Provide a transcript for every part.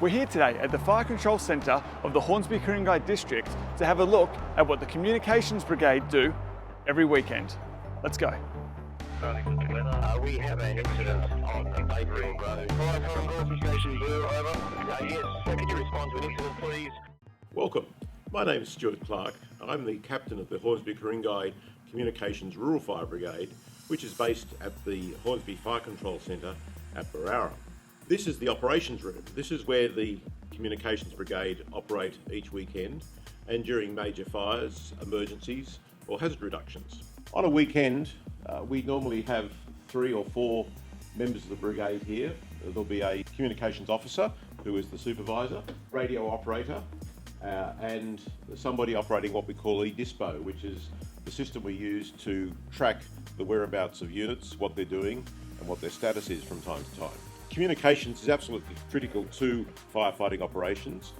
We're here today at the Fire Control Centre of the Hornsby Ku-Ring-Gai district to have a look at what the Communications Brigade do every weekend. Let's go. We have an incident on Catering Road. Station Blue, over. Yes, can you respond to an incident, please? Welcome. My name is Stuart Clark. I'm the captain of the Hornsby Ku-Ring-Gai Communications Rural Fire Brigade, which is based at the Hornsby Fire Control Centre at Barara. This is the operations room. This is where the Communications Brigade operate each weekend and during major fires, emergencies or hazard reductions. On a weekend, we normally have 3 or 4 members of the brigade here. There'll be a communications officer who is the supervisor, radio operator, and somebody operating what we call eDispo, which is the system we use to track the whereabouts of units, what they're doing and what their status is from time to time. Communications is absolutely critical to firefighting operations.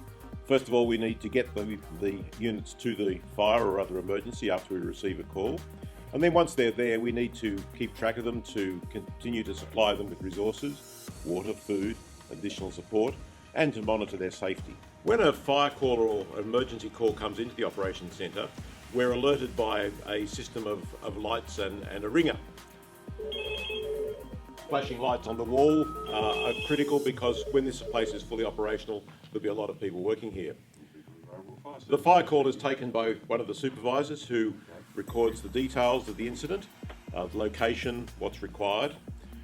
First of all, we need to get the units to the fire or other emergency after we receive a call. And then once they're there, we need to keep track of them to continue to supply them with resources, water, food, additional support, and to monitor their safety. When a fire call or an emergency call comes into the operations centre, we're alerted by a system of lights and a ringer. Flashing lights on the wall are critical because when this place is fully operational, there'll be a lot of people working here. The fire call is taken by one of the supervisors who records the details of the incident, the location, what's required,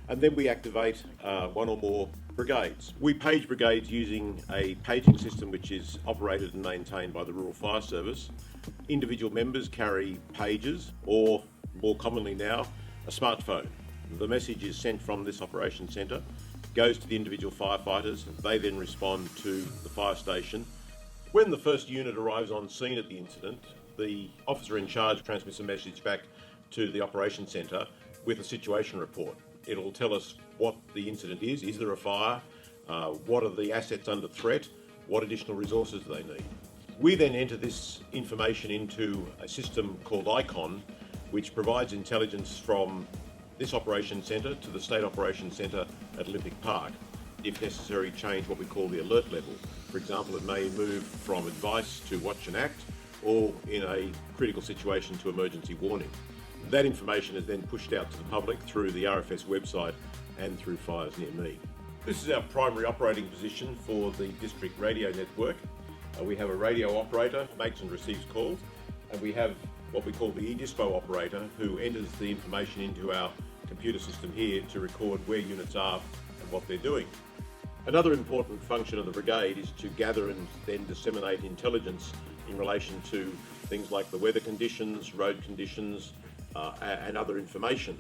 and then we activate one or more brigades. We page brigades using a paging system which is operated and maintained by the Rural Fire Service. Individual members carry pages or, more commonly now, a smartphone. The message is sent from this operations centre, goes to the individual firefighters, and they then respond to the fire station. When the first unit arrives on scene at the incident, the officer in charge transmits a message back to the operations centre with a situation report. It'll tell us what the incident is there a fire, what are the assets under threat, what additional resources do they need. We then enter this information into a system called ICON, which provides intelligence from this operations centre to the State Operations Centre at Olympic Park. If necessary, change what we call the alert level. For example, it may move from advice to watch and act, or in a critical situation to emergency warning. That information is then pushed out to the public through the RFS website and through Fires Near Me. This is our primary operating position for the district radio network. We have a radio operator, makes and receives calls, and we have what we call the eDispo operator who enters the information into our computer system here to record where units are and what they're doing. Another important function of the brigade is to gather and then disseminate intelligence in relation to things like the weather conditions, road conditions, and other information.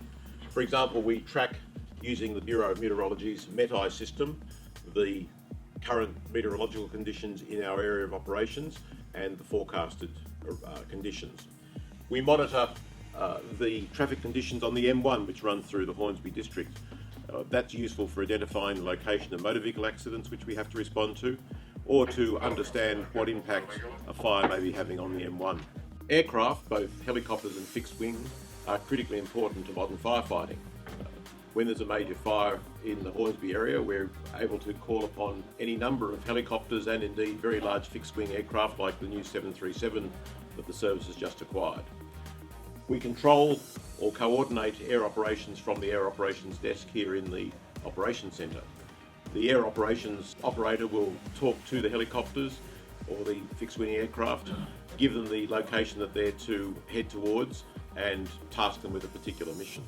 For example, we track using the Bureau of Meteorology's METI system the current meteorological conditions in our area of operations and the forecasted conditions. We monitor the traffic conditions on the M1 which run through the Hornsby district. That's useful for identifying the location of motor vehicle accidents which we have to respond to, or to understand what impact a fire may be having on the M1. Aircraft, both helicopters and fixed wing, are critically important to modern firefighting. When there's a major fire in the Hornsby area, we're able to call upon any number of helicopters and indeed very large fixed wing aircraft like the new 737 that the service has just acquired. We control or coordinate air operations from the Air Operations Desk here in the Operations Centre. The Air Operations operator will talk to the helicopters or the fixed-wing aircraft, give them the location that they're to head towards and task them with a particular mission.